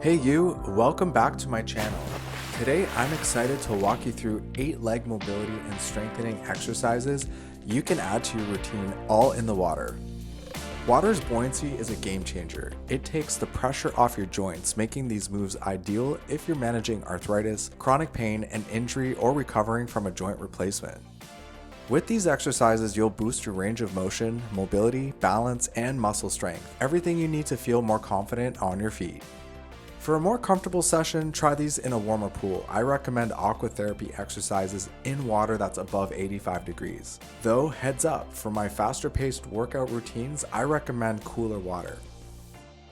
Hey you, welcome back to my channel. Today I'm excited to walk you through 8 leg mobility and strengthening exercises you can add to your routine all in the water. Water's buoyancy is a game changer. It takes the pressure off your joints, making these moves ideal if you're managing arthritis, chronic pain, an injury, or recovering from a joint replacement. With these exercises, you'll boost your range of motion, mobility, balance, and muscle strength, everything you need to feel more confident on your feet. For a more comfortable session, try these in a warmer pool. I recommend Aqua therapy exercises in water that's above 85 degrees. Though, heads up, for my faster paced workout routines, I recommend cooler water.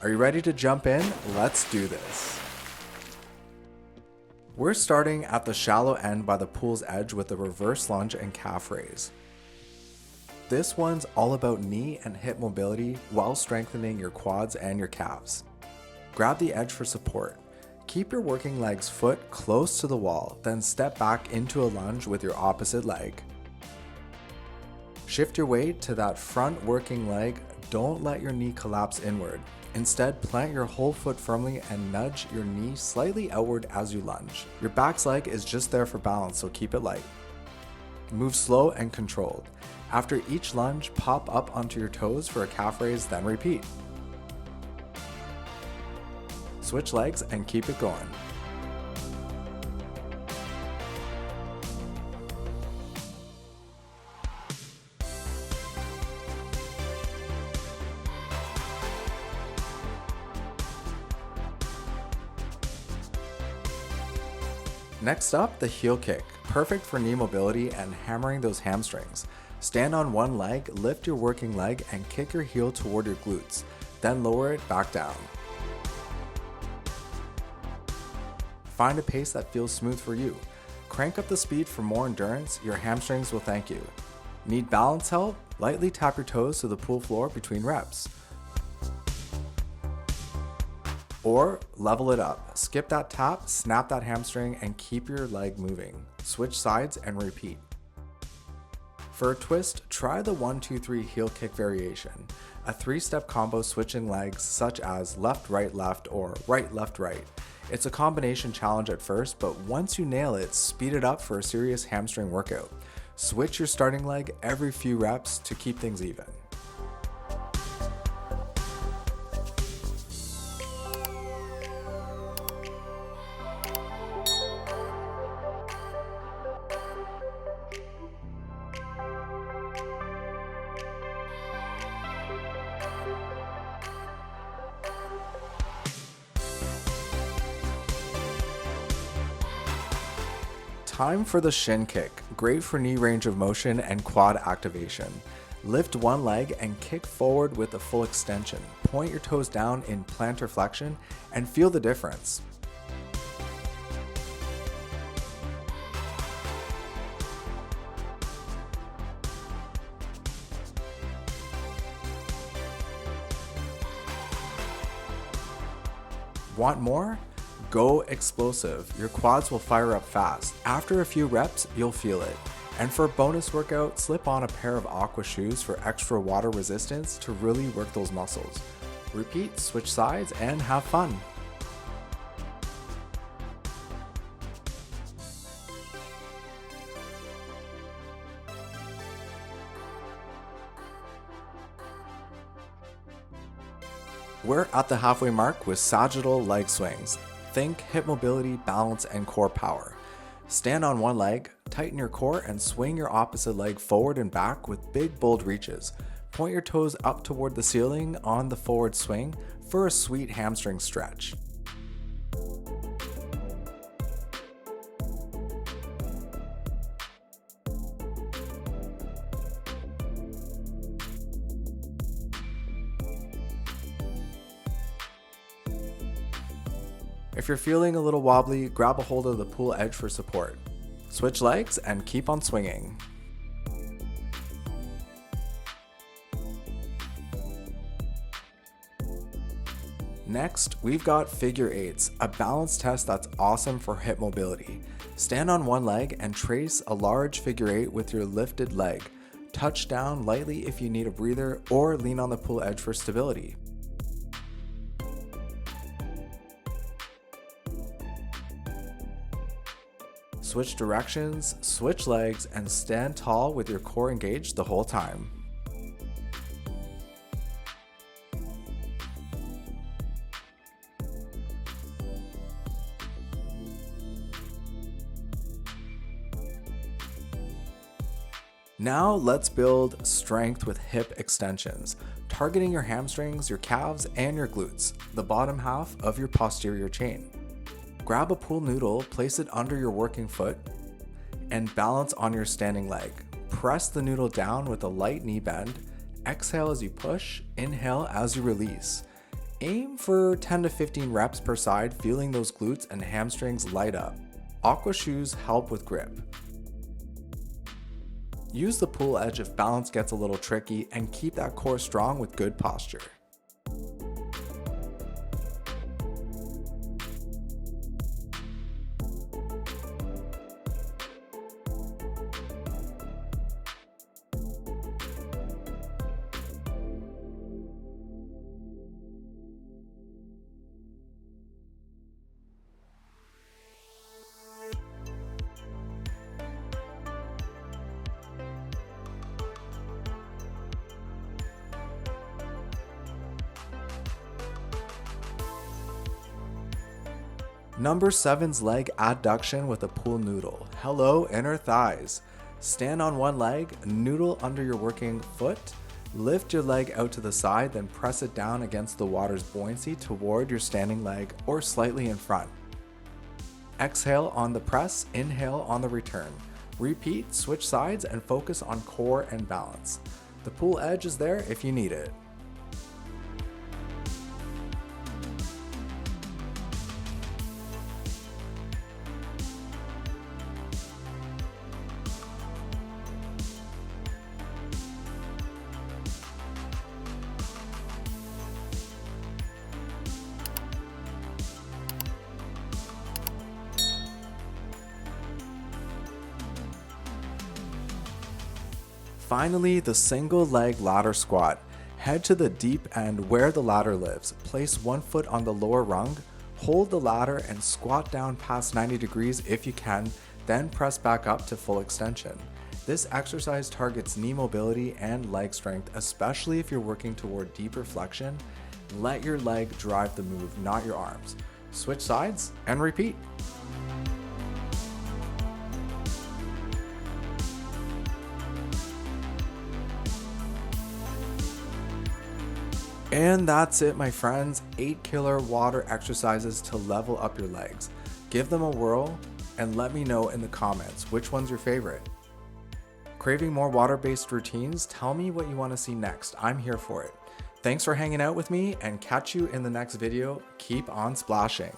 Are you ready to jump in? Let's do this. We're starting at the shallow end by the pool's edge with a reverse lunge and calf raise. This one's all about knee and hip mobility while strengthening your quads and your calves. Grab the edge for support. Keep your working leg's foot close to the wall, then step back into a lunge with your opposite leg. Shift your weight to that front working leg. Don't let your knee collapse inward. Instead, plant your whole foot firmly and nudge your knee slightly outward as you lunge. Your back's leg is just there for balance, so keep it light. Move slow and controlled. After each lunge, pop up onto your toes for a calf raise, then repeat. Switch legs and keep it going. Next up, the heel kick, perfect for knee mobility and hammering those hamstrings. Stand on one leg, lift your working leg, and kick your heel toward your glutes, then lower it back down. Find a pace that feels smooth for you. Crank up the speed for more endurance, your hamstrings will thank you. Need balance help? Lightly tap your toes to the pool floor between reps. Or level it up. Skip that tap, snap that hamstring, and keep your leg moving. Switch sides and repeat. For a twist, try the 1-2-3 heel kick variation, a 3-step combo switching legs such as left right left or right left right. It's a combination challenge at first, but once you nail it, speed it up for a serious hamstring workout. Switch your starting leg every few reps to keep things even. Time for the shin kick, great for knee range of motion and quad activation. Lift one leg and kick forward with a full extension. Point your toes down in plantar flexion and feel the difference. Want more? Go explosive. Your quads will fire up fast. After a few reps, you'll feel it. And for a bonus workout, slip on a pair of Aqua shoes for extra water resistance to really work those muscles. Repeat, switch sides, and have fun. We're at the halfway mark with Sagittal Leg Swings. Think hip mobility, balance, and core power. Stand on one leg, tighten your core, and swing your opposite leg forward and back with big, bold reaches. Point your toes up toward the ceiling on the forward swing for a sweet hamstring stretch. If you're feeling a little wobbly, grab a hold of the pool edge for support. Switch legs and keep on swinging. Next, we've got figure eights, a balance test that's awesome for hip mobility. Stand on one leg and trace a large figure eight with your lifted leg. Touch down lightly if you need a breather, or lean on the pool edge for stability. Switch directions, switch legs, and stand tall with your core engaged the whole time. Now let's build strength with hip extensions, targeting your hamstrings, your calves, and your glutes, the bottom half of your posterior chain. Grab a pool noodle, place it under your working foot, and balance on your standing leg. Press the noodle down with a light knee bend. Exhale as you push, inhale as you release. Aim for 10 to 15 reps per side, feeling those glutes and hamstrings light up. Aqua shoes help with grip. Use the pool edge if balance gets a little tricky, and keep that core strong with good posture. Number 7's leg adduction with a pool noodle. Hello, inner thighs. Stand on one leg, noodle under your working foot, lift your leg out to the side, then press it down against the water's buoyancy toward your standing leg or slightly in front. Exhale on the press, inhale on the return. Repeat, switch sides, and focus on core and balance. The pool edge is there if you need it. Finally, the single leg ladder squat. Head to the deep end where the ladder lives. Place one foot on the lower rung, hold the ladder and squat down past 90 degrees if you can, then press back up to full extension. This exercise targets knee mobility and leg strength, especially if you're working toward deeper flexion. Let your leg drive the move, not your arms. Switch sides and repeat. And that's it, my friends. 8 killer water exercises to level up your legs. Give them a whirl and let me know in the comments which one's your favorite. Craving more water-based routines? Tell me what you want to see next. I'm here for it. Thanks for hanging out with me, and catch you in the next video. Keep on splashing.